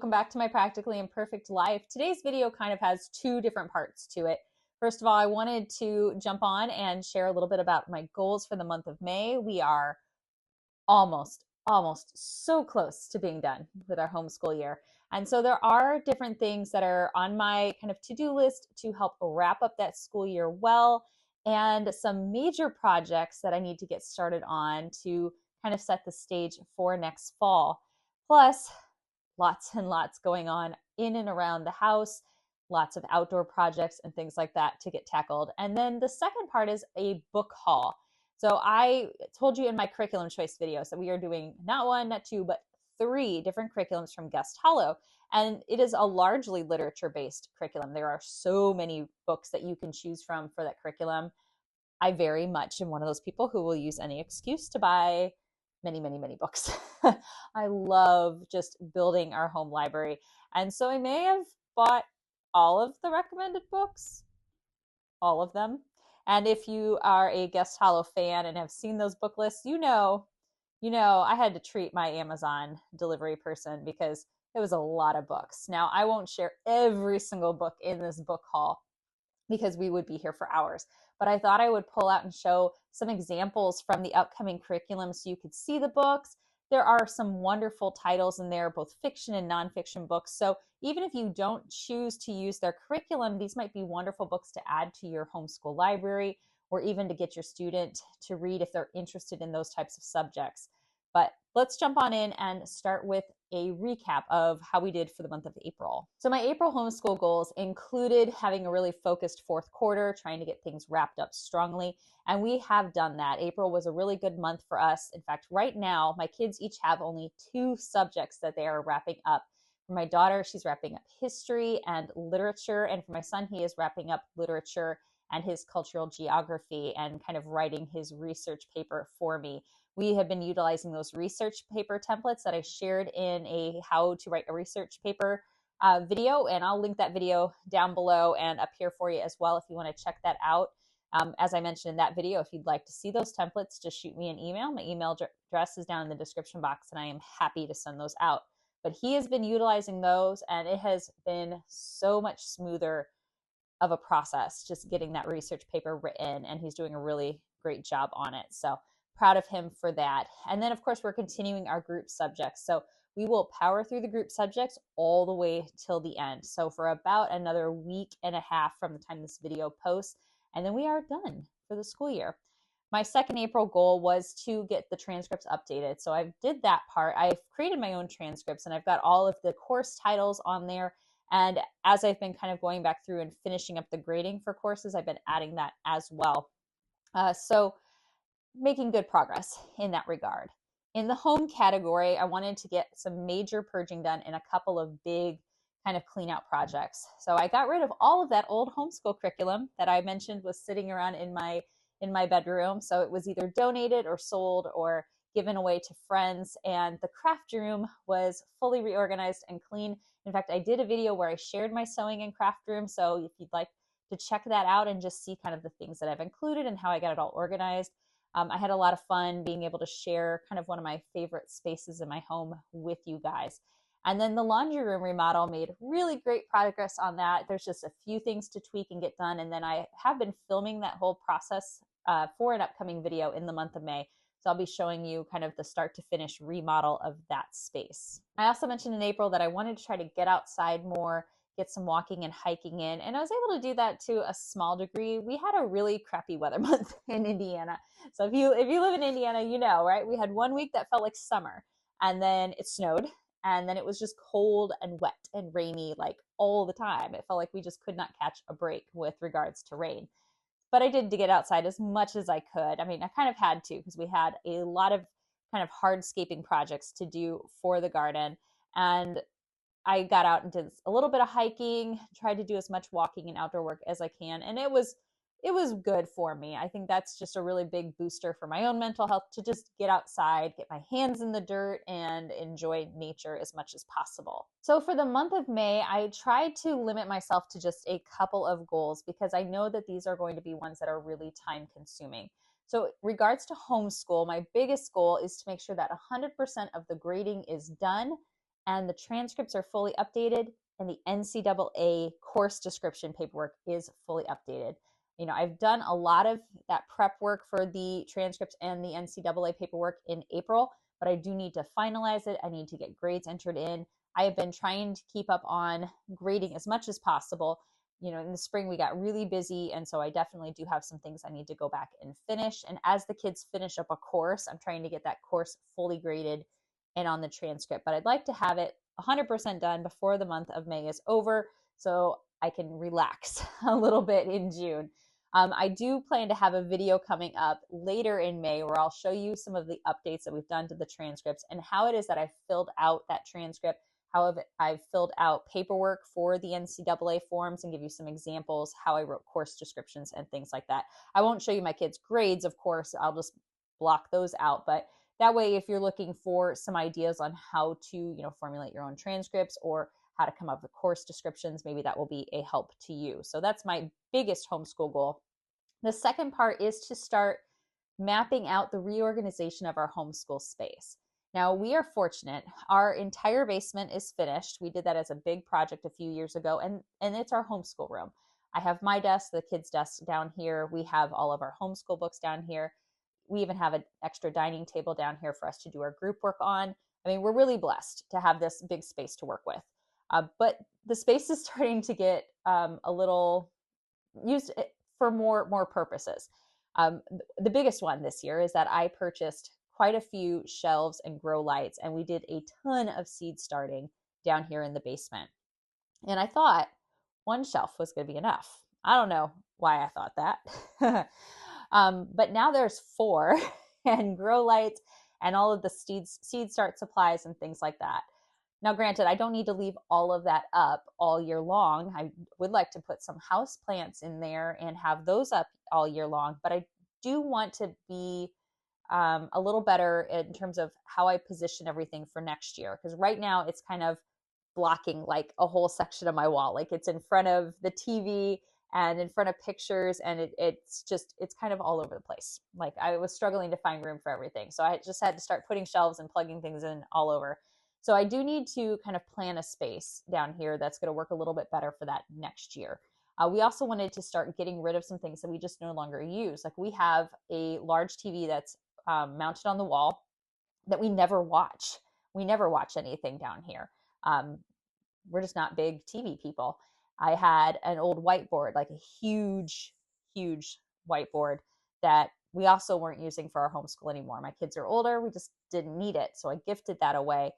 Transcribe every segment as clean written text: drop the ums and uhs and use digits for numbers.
welcome back to my Practically Imperfect Life. Today's video kind of has two different parts to it. First of all, I wanted to jump on and share a little bit about my goals for the month of May. We are almost so close to being done with our homeschool year. And so there are different things that are on my kind of to-do list to help wrap up that school year well, and some major projects that I need to get started on to kind of set the stage for next fall. Plus, lots and lots going on in and around the house, lots of outdoor projects and things like that to get tackled. And then the second part is a book haul. So I told you in my curriculum choice videos that we are doing not one, not two, but 3 different curriculums from Guest Hollow. And it is a largely literature-based curriculum. There are so many books that you can choose from for that curriculum. I very much am one of those people who will use any excuse to buy many books. I love just building our home library. And so I may have bought all of the recommended books, all of them. And if you are a Guest Hollow fan and have seen those book lists, you know, I had to treat my Amazon delivery person because it was a lot of books. Now, I won't share every single book in this book haul because we would be here for hours. But I thought I would pull out and show some examples from the upcoming curriculum so you could see the books. There are some wonderful titles in there, both fiction and nonfiction books. So even if you don't choose to use their curriculum, these might be wonderful books to add to your homeschool library, or even to get your student to read if they're interested in those types of subjects. But let's jump on in and start with a recap of how we did for the month of April. So my April homeschool goals included having a really focused fourth quarter, trying to get things wrapped up strongly. And we have done that. April was a really good month for us. In fact, right now, my kids each have only 2 subjects that they are wrapping up. For my daughter, she's wrapping up history and literature. And for my son, he is wrapping up literature and his cultural geography and kind of writing his research paper for me. We have been utilizing those research paper templates that I shared in a how to write a research paper video, and I'll link that video down below and up here for you as well if you want to check that out. As I mentioned in that video, if you'd like to see those templates, just shoot me an email. My email address is down in the description box, and I am happy to send those out. But he has been utilizing those, and it has been so much smoother of a process just getting that research paper written, and he's doing a really great job on it. So proud of him for that. And then, of course, we're continuing our group subjects. So we will power through the group subjects all the way till the end. So for about another week and a half from the time this video posts, and then we are done for the school year. My second April goal was to get the transcripts updated. So I did that part. I've created my own transcripts, and I've got all of the course titles on there. And as I've been kind of going back through and finishing up the grading for courses, I've been adding that as well. So making good progress in that regard. In the home category, I wanted to get some major purging done in a couple of big kind of clean out projects. So I got rid of all of that old homeschool curriculum that I mentioned was sitting around in my bedroom. So it was either donated or sold or given away to friends, and the craft room was fully reorganized and clean. In fact, I did a video where I shared my sewing and craft room. So if you'd like to check that out and just see kind of the things that I've included and how I got it all organized. I had a lot of fun being able to share kind of one of my favorite spaces in my home with you guys. And then the laundry room remodel made really great progress on that. There's just a few things to tweak and get done. And then I have been filming that whole process for an upcoming video in the month of May. So I'll be showing you kind of the start to finish remodel of that space. I also mentioned in April that I wanted to try to get outside more, get some walking and hiking in. And I was able to do that to a small degree. We had a really crappy weather month in Indiana. So if you live in Indiana, you know, right? We had one week that felt like summer, and then it snowed, and then it was just cold and wet and rainy like all the time. It felt like we just could not catch a break with regards to rain. But I did to get outside as much as I could. I mean, I kind of had to because we had a lot of kind of hardscaping projects to do for the garden. And I got out and did a little bit of hiking, tried to do as much walking and outdoor work as I can. And it was good for me. I think that's just a really big booster for my own mental health to just get outside, get my hands in the dirt, and enjoy nature as much as possible. So for the month of May, I tried to limit myself to just a couple of goals because I know that these are going to be ones that are really time consuming. So regards to homeschool, my biggest goal is to make sure that 100% of the grading is done and the transcripts are fully updated, and the NCAA course description paperwork is fully updated. You know, I've done a lot of that prep work for the transcripts and the NCAA paperwork in April, but I do need to finalize it. I need to get grades entered in. I have been trying to keep up on grading as much as possible. You know, in the spring we got really busy, and so I definitely do have some things I need to go back and finish. And as the kids finish up a course, I'm trying to get that course fully graded and on the transcript. But I'd like to have it 100% done before the month of May is over, so I can relax a little bit in June. I do plan to have a video coming up later in May where I'll show you some of the updates that we've done to the transcripts and how it is that I've filled out that transcript, how I've filled out paperwork for the NCAA forms, and give you some examples how I wrote course descriptions and things like that. I won't show you my kids' grades, of course. I'll just block those out, but that way, if you're looking for some ideas on how to, you know, formulate your own transcripts or how to come up with course descriptions, maybe that will be a help to you. So that's my biggest homeschool goal. The second part is to start mapping out the reorganization of our homeschool space. Now, we are fortunate. Our entire basement is finished. We did that as a big project a few years ago, and it's our homeschool room. I have my desk, the kids' desk down here. We have all of our homeschool books down here. We even have an extra dining table down here for us to do our group work on. I mean, we're really blessed to have this big space to work with. But the space is starting to get a little used for more purposes. The biggest one this year is that I purchased quite a few shelves and grow lights, and we did a ton of seed starting down here in the basement. And I thought one shelf was going to be enough. I don't know why I thought that. But now there's 4 and grow lights and all of the seed start supplies and things like that. Now, granted, I don't need to leave all of that up all year long. I would like to put some house plants in there and have those up all year long, but I do want to be a little better in terms of how I position everything for next year. Because right now it's kind of blocking like a whole section of my wall. Like it's in front of the TV and in front of pictures, and it's kind of all over the place. Like I was struggling to find room for everything. So I just had to start putting shelves and plugging things in all over. So I do need to kind of plan a space down here that's going to work a little bit better for that next year. We also wanted to start getting rid of some things that we just no longer use. Like we have a large TV that's mounted on the wall that we never watch. We never watch anything down here. We're just not big TV people. I had an old whiteboard, like a huge whiteboard that we also weren't using for our homeschool anymore. My kids are older. We just didn't need it. So I gifted that away.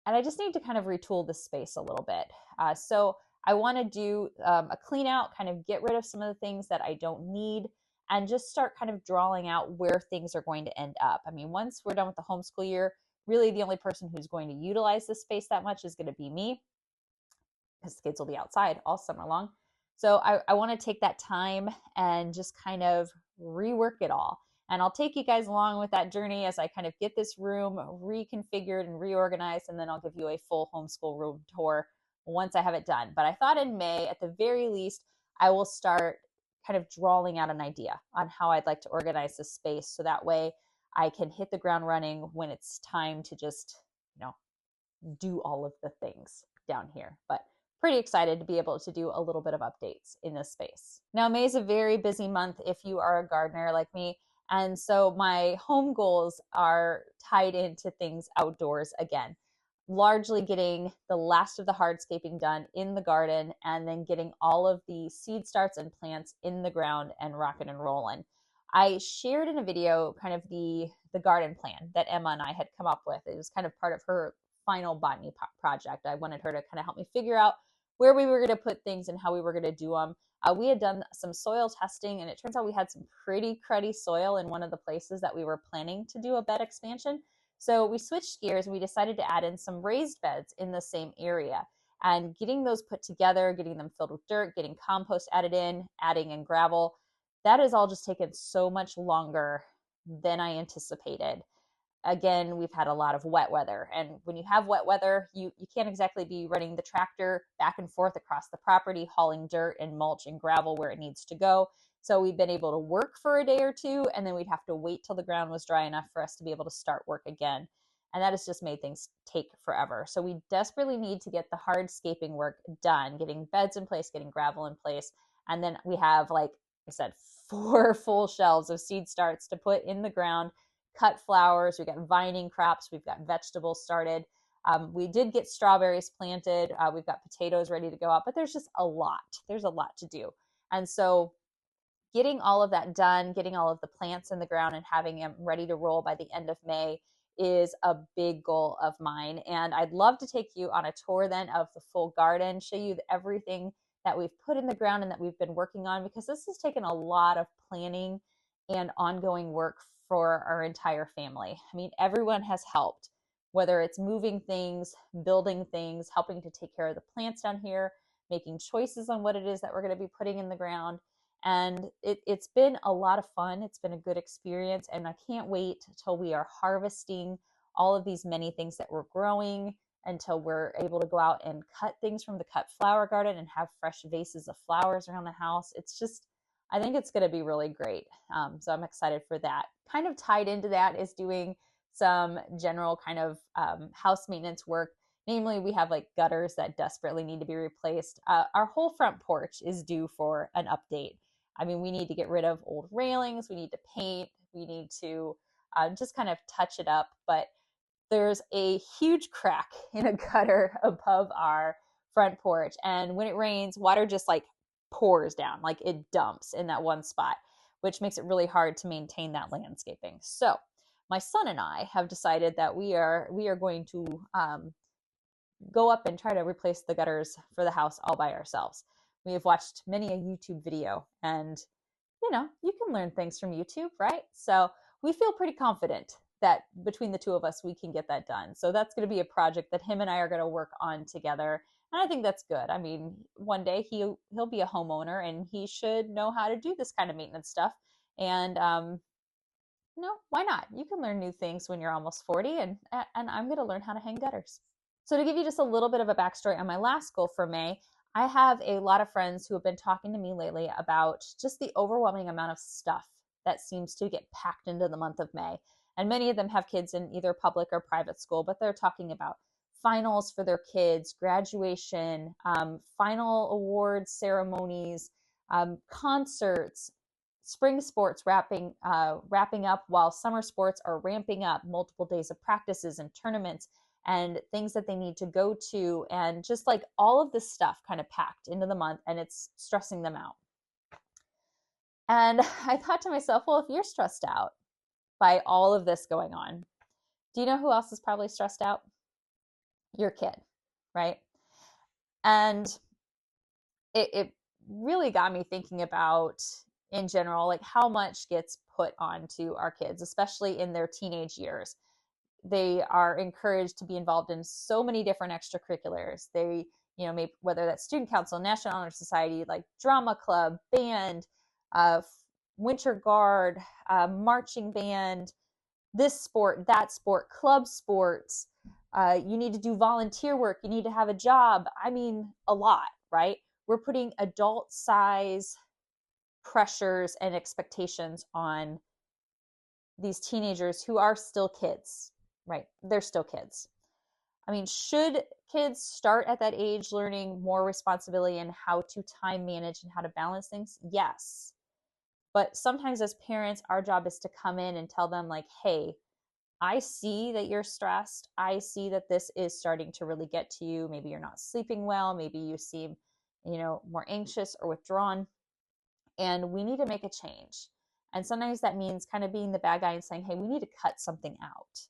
And I just need to kind of retool the space a little bit. So I want to do a clean out, kind of get rid of some of the things that I don't need, and just start kind of drawing out where things are going to end up. I mean, once we're done with the homeschool year, really the only person who's going to utilize this space that much is going to be me, because the kids will be outside all summer long. So I want to take that time and just kind of rework it all. And I'll take you guys along with that journey as I kind of get this room reconfigured and reorganized, and then I'll give you a full homeschool room tour once I have it done. But I thought in May, at the very least, I will start kind of drawing out an idea on how I'd like to organize this space, so that way I can hit the ground running when it's time to just, you know, do all of the things down here. But pretty excited to be able to do a little bit of updates in this space. Now, May is a very busy month if you are a gardener like me. And so my home goals are tied into things outdoors again, largely getting the last of the hardscaping done in the garden, and then getting all of the seed starts and plants in the ground and rocking and rolling. I shared in a video kind of the garden plan that Emma and I had come up with. It was kind of part of her final botany project. I wanted her to kind of help me figure out where we were going to put things and how we were going to do them. We had done some soil testing, and it turns out we had some pretty cruddy soil in one of the places that we were planning to do a bed expansion. So we switched gears and we decided to add in some raised beds in the same area, and getting those put together, getting them filled with dirt, getting compost added in, adding in gravel. That has all just taken so much longer than I anticipated. Again, we've had a lot of wet weather, and when you have wet weather, you can't exactly be running the tractor back and forth across the property, hauling dirt and mulch and gravel where it needs to go. So we've been able to work for a day or two, and then we'd have to wait till the ground was dry enough for us to be able to start work again. And that has just made things take forever. So we desperately need to get the hardscaping work done, getting beds in place, getting gravel in place. And then we have, like I said, 4 full shelves of seed starts to put in the ground, cut flowers. We've got vining crops. We've got vegetables started. We did get strawberries planted. We've got potatoes ready to go out, but there's just a lot. There's a lot to do. And so getting all of that done, getting all of the plants in the ground and having them ready to roll by the end of May is a big goal of mine. And I'd love to take you on a tour then of the full garden, show you everything that we've put in the ground and that we've been working on, because this has taken a lot of planning and ongoing work for our entire family. I mean, everyone has helped, whether it's moving things, building things, helping to take care of the plants down here, making choices on what it is that we're going to be putting in the ground. And it's been a lot of fun. It's been a good experience. And I can't wait till we are harvesting all of these many things that we're growing, until we're able to go out and cut things from the cut flower garden and have fresh vases of flowers around the house. It's just, I think it's going to be really great. So I'm excited for that. Kind of tied into that is doing some general kind of house maintenance work. Namely, we have like gutters that desperately need to be replaced. Our whole front porch is due for an update. I mean, we need to get rid of old railings. We need to paint. We need to just kind of touch it up. But there's a huge crack in a gutter above our front porch. And when it rains, water just like pours down, like it dumps in that one spot, which makes it really hard to maintain that landscaping. So my son and I have decided that we are going to go up and try to replace the gutters for the house all by ourselves. We have watched many a YouTube video, and you can learn things from YouTube, right? So we feel pretty confident that between the two of us, we can get that done. So that's going to be a project that him and I are going to work on together. And I think that's good. I mean, one day he'll be a homeowner and he should know how to do this kind of maintenance stuff. And why not? You can learn new things when you're almost 40, and I'm going to learn how to hang gutters. So to give you just a little bit of a backstory on my last goal for May, I have a lot of friends who have been talking to me lately about just the overwhelming amount of stuff that seems to get packed into the month of May. And many of them have kids in either public or private school, but they're talking about finals for their kids, graduation, final awards ceremonies, concerts, spring sports wrapping up while summer sports are ramping up, multiple days of practices and tournaments and things that they need to go to, and just like all of this stuff kind of packed into the month, and it's stressing them out. And I thought to myself, well, if you're stressed out by all of this going on, do you know who else is probably stressed out? Your kid, right? And it really got me thinking about, in general, like how much gets put onto our kids, especially in their teenage years. They are encouraged to be involved in so many different extracurriculars. They, maybe whether that's student council, National Honor Society, like drama club, band, winter guard, marching band, this sport, that sport, club sports. You need to do volunteer work. You need to have a job. I mean, a lot, right? We're putting adult size pressures and expectations on these teenagers who are still kids, right? They're still kids. I mean, should kids start at that age learning more responsibility and how to time manage and how to balance things? Yes. But sometimes as parents, our job is to come in and tell them like, hey, I see that you're stressed. I see that this is starting to really get to you. Maybe you're not sleeping well. Maybe you seem, more anxious or withdrawn. And we need to make a change. And sometimes that means kind of being the bad guy and saying, hey, we need to cut something out.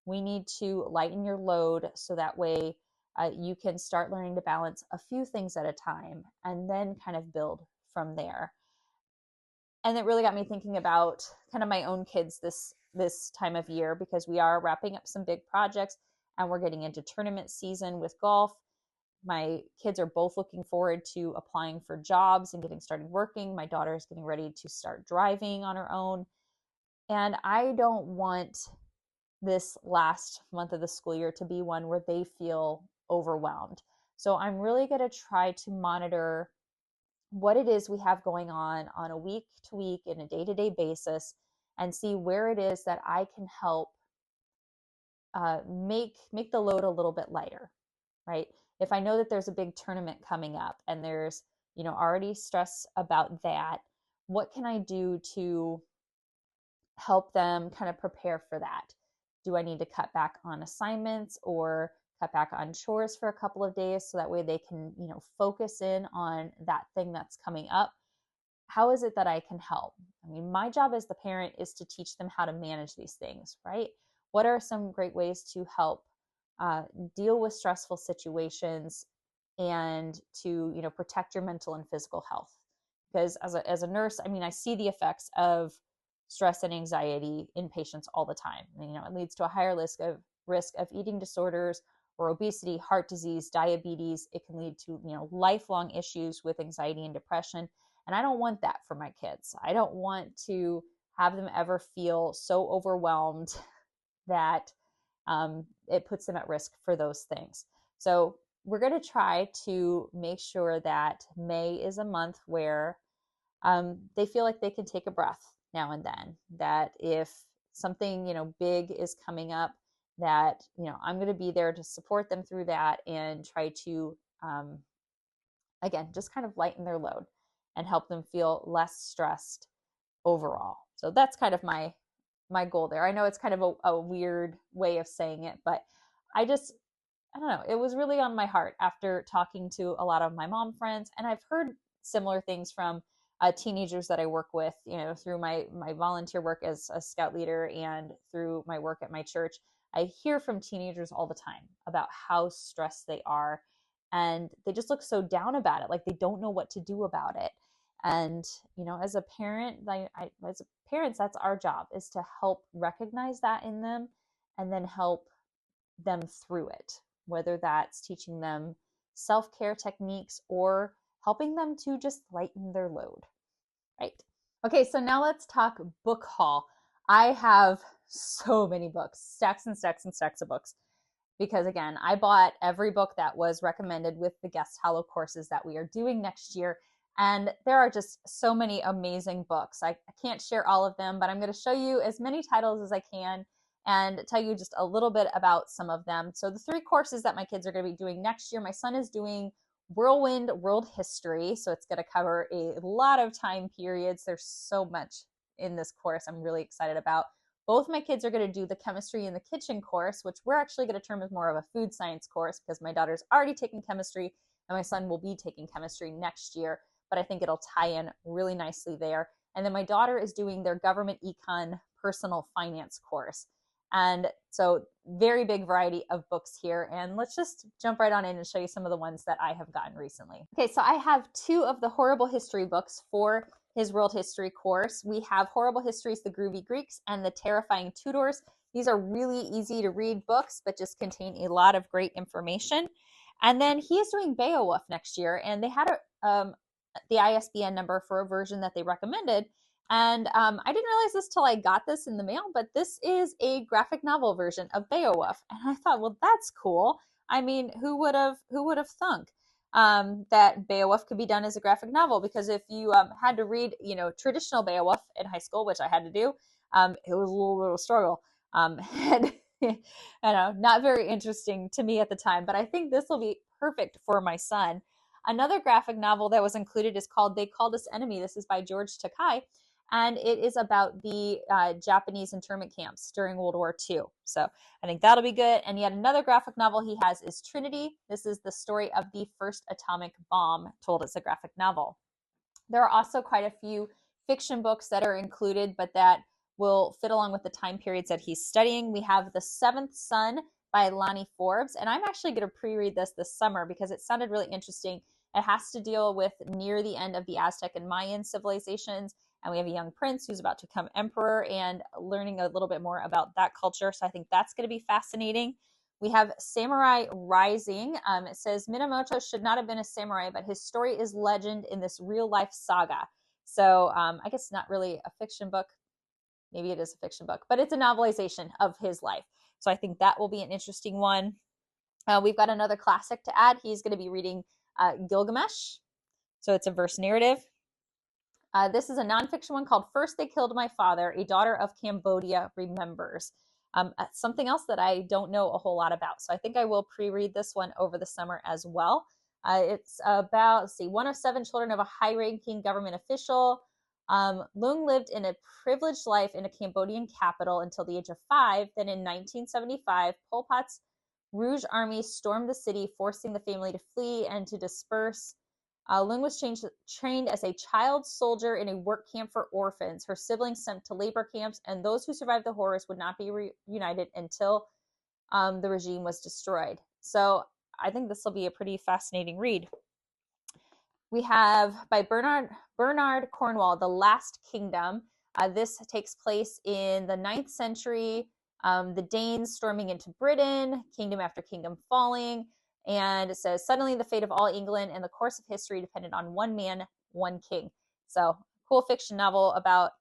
We need to lighten your load so that way you can start learning to balance a few things at a time and then kind of build from there. And it really got me thinking about kind of my own kids this time of year, because we are wrapping up some big projects and we're getting into tournament season with golf. My kids are both looking forward to applying for jobs and getting started working. My daughter is getting ready to start driving on her own. And I don't want this last month of the school year to be one where they feel overwhelmed. So I'm really going to try to monitor what it is we have going on a week to week and a day-to-day basis, and see where it is that I can help make the load a little bit lighter, right? If I know that there's a big tournament coming up and there's, already stress about that, what can I do to help them kind of prepare for that? Do I need to cut back on assignments or cut back on chores for a couple of days so that way they can, focus in on that thing that's coming up? How is it that I can help? I mean, my job as the parent is to teach them how to manage these things, right? What are some great ways to help deal with stressful situations and to, protect your mental and physical health? Because as a nurse, I mean, I see the effects of stress and anxiety in patients all the time. It leads to a higher risk of eating disorders or obesity, heart disease, diabetes. It can lead to, lifelong issues with anxiety and depression. And I don't want that for my kids. I don't want to have them ever feel so overwhelmed that it puts them at risk for those things. So we're going to try to make sure that May is a month where they feel like they can take a breath now and then, that if something, big is coming up, that, I'm going to be there to support them through that and try to, again, just kind of lighten their load and help them feel less stressed overall. So that's kind of my goal there. I know it's kind of a weird way of saying it, but I don't know, it was really on my heart after talking to a lot of my mom friends, and I've heard similar things from teenagers that I work with, through my volunteer work as a scout leader and through my work at my church. I hear from teenagers all the time about how stressed they are, and they just look so down about it, like they don't know what to do about it. And as a parent, as parents, that's our job, is to help recognize that in them and then help them through it, whether that's teaching them self-care techniques or helping them to just lighten their load, right? Okay, so now let's talk book haul. I have so many books, stacks and stacks and stacks of books, because again, I bought every book that was recommended with the Guest Hallow courses that we are doing next year. And there are just so many amazing books. I can't share all of them, but I'm going to show you as many titles as I can and tell you just a little bit about some of them. So the 3 courses that my kids are going to be doing next year, my son is doing Whirlwind World History. So it's going to cover a lot of time periods. There's so much in this course I'm really excited about. Both my kids are going to do the Chemistry in the Kitchen course, which we're actually going to term as more of a food science course because my daughter's already taking chemistry and my son will be taking chemistry next year. But I think it'll tie in really nicely there. And then my daughter is doing their Government Econ Personal Finance course. And so very big variety of books here. And let's just jump right on in and show you some of the ones that I have gotten recently. Okay, so I have 2 of the Horrible History books for his World History course. We have Horrible Histories, The Groovy Greeks, and The Terrifying Tudors. These are really easy to read books, but just contain a lot of great information. And then he is doing Beowulf next year, and they had the ISBN number for a version that they recommended. And I didn't realize this till I got this in the mail, but this is a graphic novel version of Beowulf. And I thought, well, that's cool. I mean, who would have thunk that Beowulf could be done as a graphic novel? Because if you had to read, traditional Beowulf in high school, which I had to do, it was a little bit of a struggle. And I know, not very interesting to me at the time, but I think this will be perfect for my son. Another graphic novel that was included is called They Called Us Enemy. This is by George Takei, and it is about the Japanese internment camps during World War II. So I think that'll be good. And yet another graphic novel he has is Trinity. This is the story of the first atomic bomb told as a graphic novel. There are also quite a few fiction books that are included, but that will fit along with the time periods that he's studying. We have The Seventh Son by Lonnie Forbes, and I'm actually going to pre-read this summer because it sounded really interesting. It has to deal with near the end of the Aztec and Mayan civilizations, and we have a young prince who's about to become emperor and learning a little bit more about that culture, so I think that's going to be fascinating. We have Samurai Rising. It says Minamoto should not have been a samurai, but his story is legend in this real-life saga. So I guess not really a fiction book. Maybe it is a fiction book, but it's a novelization of his life. So I think that will be an interesting one. We've got another classic to add. He's going to be reading Gilgamesh. So it's a verse narrative. This is a nonfiction one called First They Killed My Father, A Daughter of Cambodia Remembers. Something else that I don't know a whole lot about. So I think I will pre-read this one over the summer as well. It's about, let's see, one of 7 children of a high-ranking government official. Lung lived in a privileged life in a Cambodian capital until the age of 5. Then in 1975, Pol Pot's Rouge Army stormed the city, forcing the family to flee and to disperse. Lung was trained as a child soldier in a work camp for orphans. Her siblings sent to labor camps, and those who survived the horrors would not be reunited until the regime was destroyed. So I think this will be a pretty fascinating read. We have by Bernard Cornwell, The Last Kingdom. This takes place in the 9th century. The Danes storming into Britain, kingdom after kingdom falling. And it says, suddenly the fate of all England and the course of history depended on one man, one king. So cool fiction novel about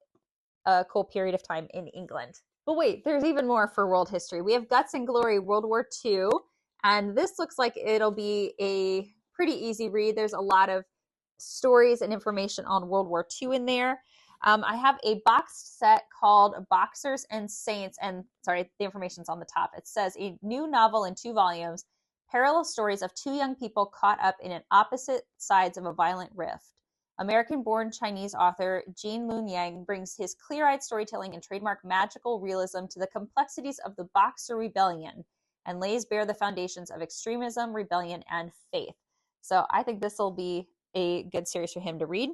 a cool period of time in England. But wait, there's even more for world history. We have Guts and Glory, World War II. And this looks like it'll be a pretty easy read. There's a lot of stories and information on World War II in there. I have a boxed set called Boxers and Saints, and sorry, the information's on the top. It says a new novel in 2 volumes, parallel stories of 2 young people caught up in an opposite sides of a violent rift. American-born Chinese author Jean Lun Yang brings his clear-eyed storytelling and trademark magical realism to the complexities of the Boxer Rebellion and lays bare the foundations of extremism, rebellion, and faith. So I think this will be a good series for him to read.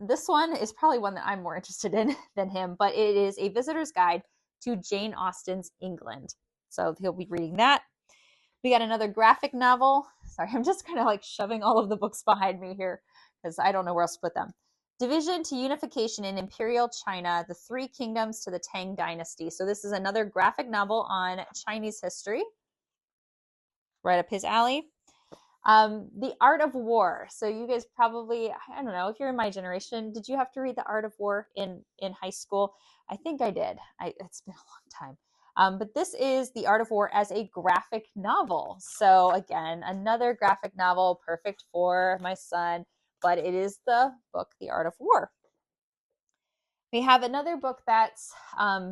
This one is probably one that I'm more interested in than him, but it is A Visitor's Guide to Jane Austen's England. So he'll be reading that. We got another graphic novel. Sorry, I'm just kind of like shoving all of the books behind me here because I don't know where else to put them. Division to Unification in Imperial China, The 3 Kingdoms to the Tang Dynasty. So this is another graphic novel on Chinese history. Right up his alley. The Art of War. So you guys probably, I don't know, if you're in my generation, did you have to read The Art of War in high school? I think I did. It's been a long time. But this is The Art of War as a graphic novel. So again, another graphic novel, perfect for my son, but it is the book, The Art of War. We have another book that's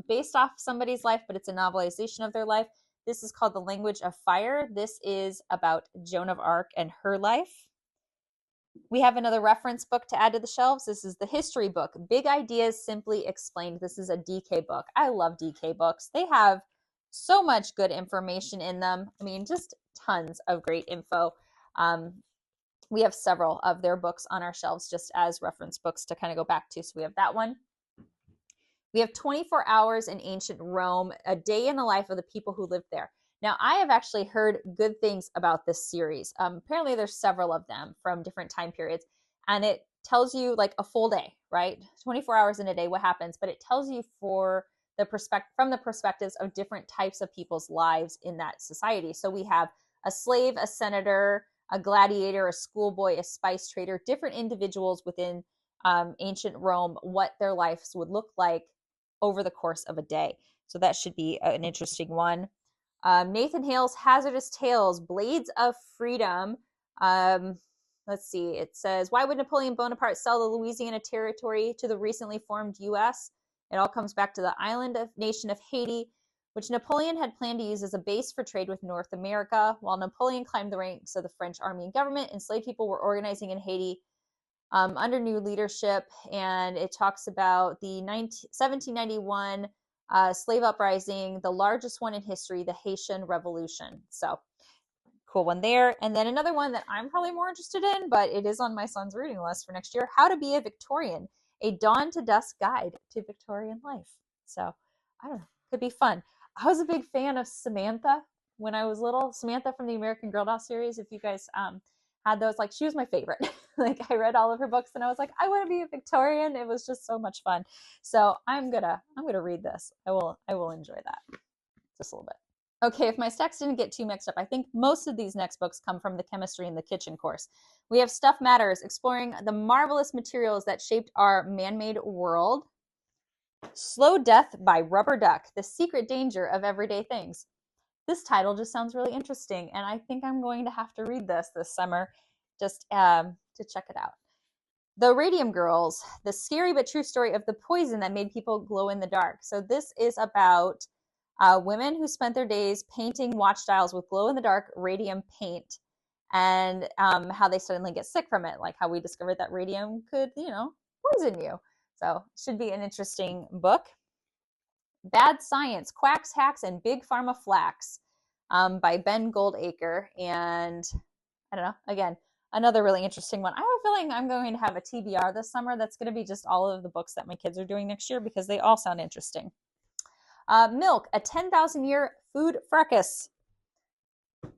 based off somebody's life, but it's a novelization of their life. This is called The Language of Fire. This is about Joan of Arc and her life. We have another reference book to add to the shelves. This is the history book, Big Ideas Simply Explained. This is a DK book. I love DK books. They have so much good information in them. I mean, just tons of great info. We have several of their books on our shelves just as reference books to kind of go back to. So we have that one. We have 24 Hours in Ancient Rome, a day in the life of the people who lived there. Now, I have actually heard good things about this series. Apparently, there's several of them from different time periods, and it tells you like a full day, right? 24 hours in a day, what happens, but it tells you from the perspectives of different types of people's lives in that society. So we have a slave, a senator, a gladiator, a schoolboy, a spice trader, different individuals within ancient Rome, what their lives would look like over the course of a day. So that should be an interesting one. Nathan Hale's Hazardous Tales, Blades of Freedom. Let's see. It says, why would Napoleon Bonaparte sell the Louisiana Territory to the recently formed U.S.? It all comes back to the nation of Haiti, which Napoleon had planned to use as a base for trade with North America. While Napoleon climbed the ranks of the French army and government, enslaved people were organizing in Haiti under new leadership, and it talks about the 1791 slave uprising, the largest one in history, the Haitian Revolution. So cool one there. And then another one that I'm probably more interested in, but it is on my son's reading list for next year, How to Be a Victorian, a Dawn to Dusk Guide to Victorian Life. So I don't know, could be fun. I was a big fan of Samantha when I was little. Samantha from the American Girl Doll series, if you guys had those, like, she was my favorite. Like, I read all of her books and I was like, I want to be a Victorian. It was just so much fun. So I'm gonna read this. I will enjoy that just a little bit. Okay, if my stacks didn't get too mixed up, I think most of these next books come from the Chemistry in the Kitchen course. We have Stuff Matters, exploring the marvelous materials that shaped our man-made world. Slow Death by Rubber Duck, the secret danger of everyday things. This title just sounds really interesting, and I think I'm going to have to read this summer just to check it out. The Radium Girls, the scary but true story of the poison that made people glow in the dark. So this is about women who spent their days painting watch dials with glow-in-the-dark radium paint, and how they suddenly get sick from it, like how we discovered that radium could, poison you. So should be an interesting book. Bad Science, Quacks, Hacks, and Big Pharma Flax, by Ben Goldacre. And I don't know, again, another really interesting one. I have a feeling I'm going to have a TBR this summer that's going to be just all of the books that my kids are doing next year because they all sound interesting. Milk, a 10,000-year food fracas.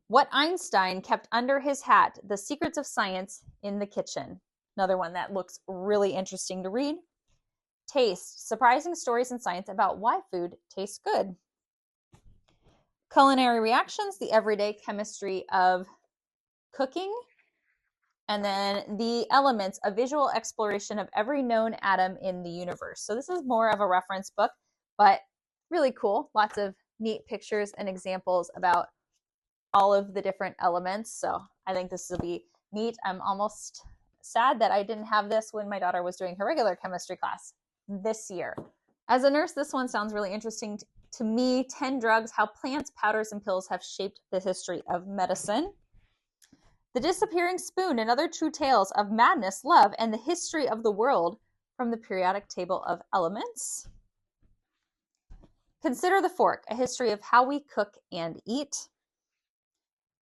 What Einstein kept under his hat, the secrets of science in the kitchen. Another one that looks really interesting to read. Taste, surprising stories in science about why food tastes good. Culinary reactions, the everyday chemistry of cooking. And then the elements, a visual exploration of every known atom in the universe. So this is more of a reference book, but really cool. Lots of neat pictures and examples about all of the different elements. So I think this will be neat. I'm almost sad that I didn't have this when my daughter was doing her regular chemistry class this year. As a nurse, this one sounds really interesting to me. 10 Drugs, How Plants, Powders, and Pills Have Shaped the History of Medicine. The Disappearing Spoon and Other True Tales of Madness, Love, and the History of the World from the Periodic Table of Elements. Consider the Fork, A History of How We Cook and Eat.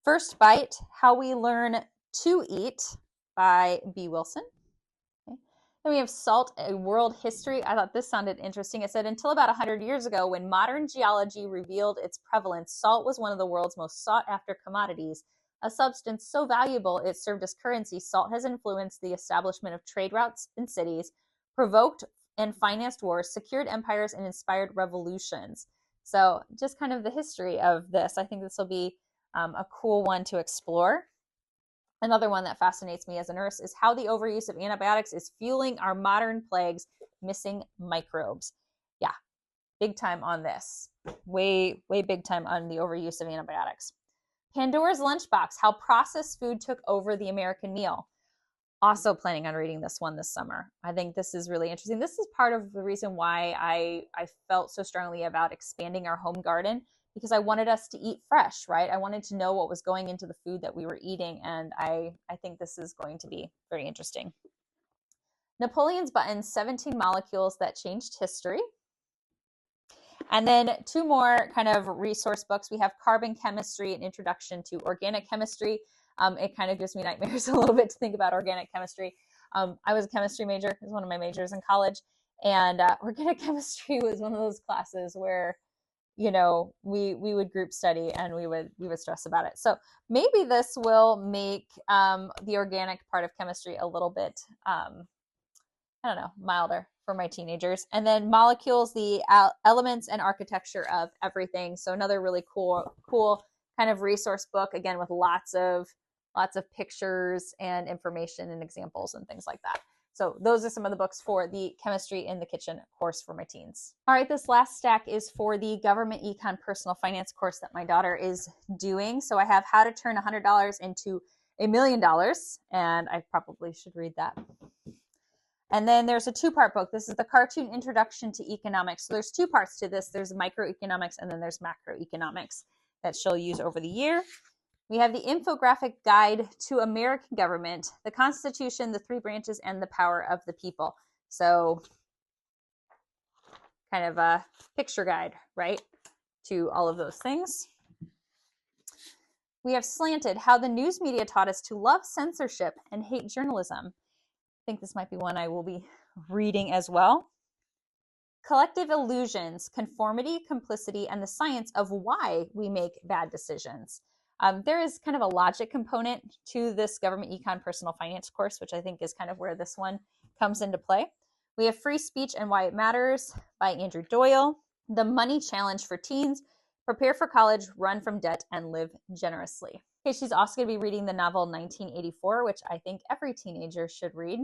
First Bite, How We Learn to Eat by B. Wilson. Okay. Then we have Salt, A World History. I thought this sounded interesting. It said, until about 100 years ago, when modern geology revealed its prevalence, salt was one of the world's most sought-after commodities. A substance so valuable it served as currency, salt has influenced the establishment of trade routes in cities, provoked and financed wars, secured empires, and inspired revolutions. So just kind of the history of this. I think this will be a cool one to explore. Another one that fascinates me as a nurse is how the overuse of antibiotics is fueling our modern plagues, missing microbes. Yeah, big time on this. Way big time on the overuse of antibiotics. Pandora's Lunchbox, How Processed Food Took Over the American Meal. Also planning on reading this one this summer. I think this is really interesting. This is part of the reason why I felt so strongly about expanding our home garden, because I wanted us to eat fresh, right? I wanted to know what was going into the food that we were eating, and I think this is going to be very interesting. Napoleon's Buttons, 17 Molecules That Changed History. And then 2 more kind of resource books. We have Carbon Chemistry, An Introduction to Organic Chemistry. It kind of gives me nightmares a little bit to think about organic chemistry. I was a chemistry major. It was one of my majors in college. And organic chemistry was one of those classes where, we would group study and we would stress about it. So maybe this will make the organic part of chemistry a little bit, milder for my teenagers. And then Molecules, the elements and architecture of everything. So another really cool kind of resource book, again, with lots of pictures and information and examples and things like that. So those are some of the books for the Chemistry in the Kitchen course for my teens. All right, this last stack is for the Government Econ Personal Finance course that my daughter is doing. So I have How to Turn $100 into $1 million, and I probably should read that. And then there's a 2-part book. This is the Cartoon Introduction to Economics. So there's 2 parts to this. There's microeconomics and then there's macroeconomics that she'll use over the year. We have the Infographic Guide to American Government, the Constitution, the 3 branches, and the power of the people. So kind of a picture guide, right, to all of those things. We have Slanted, How the News Media Taught Us to Love Censorship and Hate Journalism. I think this might be one I will be reading as well. Collective Illusions, Conformity, Complicity, and the Science of Why We Make Bad Decisions. There is kind of a logic component to this Government Econ Personal Finance course, which I think is kind of where this one comes into play. We have Free Speech and Why It Matters by Andrew Doyle. The Money Challenge for Teens, Prepare for College, Run from Debt, and Live Generously. Okay, she's also going to be reading the novel 1984, which I think every teenager should read.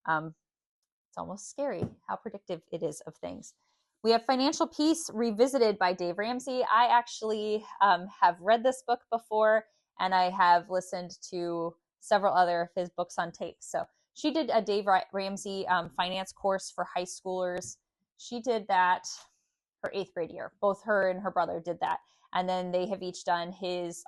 It's almost scary how predictive it is of things. We have Financial Peace Revisited by Dave Ramsey. I actually have read this book before, and I have listened to several other of his books on tape. So She did a Dave Ramsey finance course for high schoolers. She did that her 8th grade year. Both her and her brother did that. And then they have each done his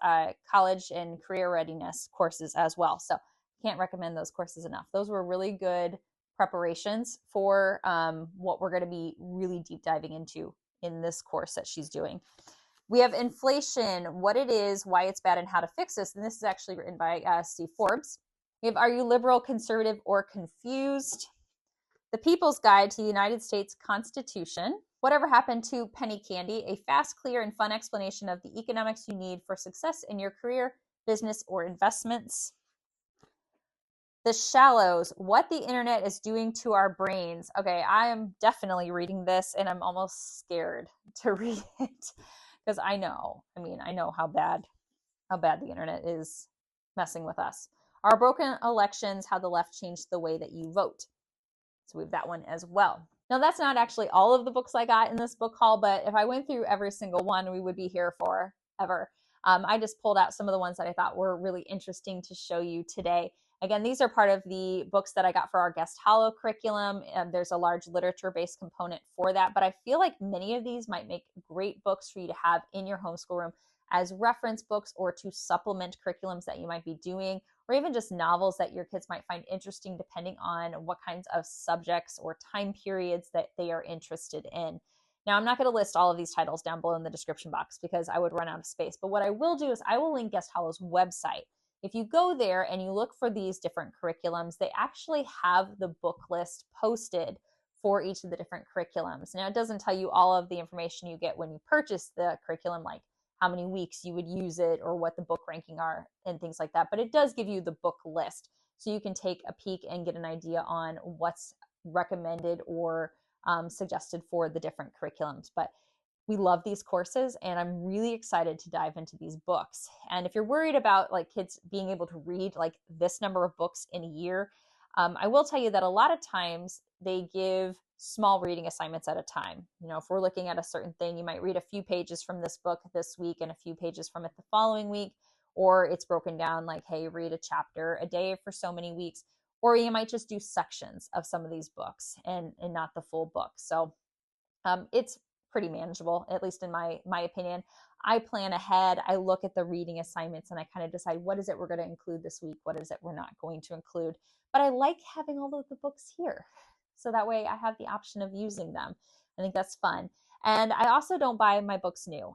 college and career readiness courses as well. So can't recommend those courses enough. Those were really good preparations for what we're going to be really deep diving into in this course that she's doing. We have inflation, what it is, why it's bad, and how to fix this. And this is actually written by Steve Forbes. We have Are You Liberal, Conservative, or Confused? The People's Guide to the United States Constitution. Whatever Happened to Penny Candy? A fast, clear, and fun explanation of the economics you need for success in your career, business, or investments. The Shallows, What the Internet is Doing to Our Brains. Okay, I am definitely reading this, and I'm almost scared to read it because I know how bad the internet is messing with us. Our Broken Elections, How the Left Changed the Way That You Vote. So we have that one as well. Now, that's not actually all of the books I got in this book haul, but if I went through every single one, we would be here forever. I just pulled out some of the ones that I thought were really interesting to show you today. Again, these are part of the books that I got for our Guest Hollow curriculum. There's a large literature-based component for that, but I feel like many of these might make great books for you to have in your homeschool room as reference books or to supplement curriculums that you might be doing, or even just novels that your kids might find interesting depending on what kinds of subjects or time periods that they are interested in. Now, I'm not going to list all of these titles down below in the description box because I would run out of space, but what I will do is I will link Guest Hollow's website. If you go there and you look for these different curriculums, they actually have the book list posted for each of the different curriculums. Now, it doesn't tell you all of the information you get when you purchase the curriculum, like how many weeks you would use it or what the book ranking are and things like that, but it does give you the book list. So you can take a peek and get an idea on what's recommended or suggested for the different curriculums. But we love these courses, and I'm really excited to dive into these books. And if you're worried about like kids being able to read like this number of books in a year, I will tell you that a lot of times they give small reading assignments at a time. You know, if we're looking at a certain thing, you might read a few pages from this book this week and a few pages from it the following week, or it's broken down like, hey, read a chapter a day for so many weeks, or you might just do sections of some of these books and not the full book. So it's pretty manageable, at least in my opinion. I plan ahead. I look at the reading assignments and I kind of decide what is it we're going to include this week, what is it we're not going to include. But I like having all of the books here, so that way I have the option of using them. I think that's fun. And I also don't buy my books new.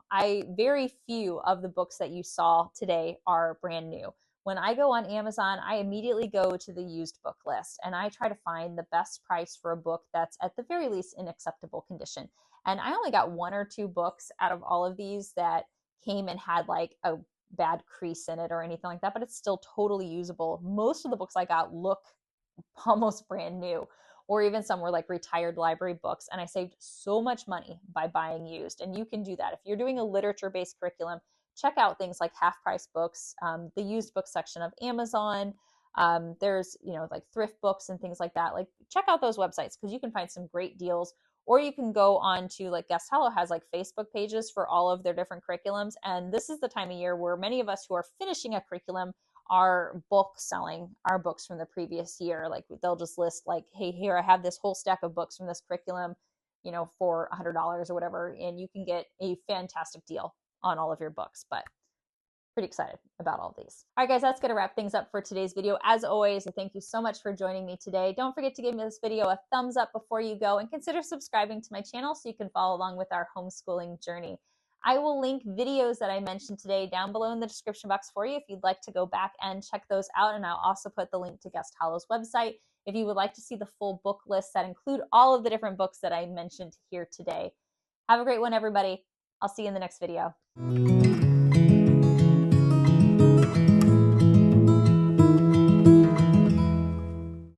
Very few of the books that you saw today are brand new. When I go on Amazon, I immediately go to the used book list and I try to find the best price for a book that's at the very least in acceptable condition. And I only got 1 or 2 books out of all of these that came and had like a bad crease in it or anything like that, but it's still totally usable. Most of the books I got look almost brand new, or even some were like retired library books. And I saved so much money by buying used. And you can do that. If you're doing a literature-based curriculum, check out things like half price books, the used book section of Amazon. There's, like thrift books and things like that. Like check out those websites because you can find some great deals. Or you can go on to like Guest Hollow has like Facebook pages for all of their different curriculums. And this is the time of year where many of us who are finishing a curriculum are bulk selling our books from the previous year. Like they'll just list like, hey, here, I have this whole stack of books from this curriculum, for $100 or whatever. And you can get a fantastic deal on all of your books. But pretty excited about all these. All right, guys, that's going to wrap things up for today's video. As always, thank you so much for joining me today. Don't forget to give this video a thumbs up before you go and consider subscribing to my channel so you can follow along with our homeschooling journey. I will link videos that I mentioned today down below in the description box for you if you'd like to go back and check those out. And I'll also put the link to Guest Hollow's website if you would like to see the full book list that include all of the different books that I mentioned here today. Have a great one, everybody. I'll see you in the next video.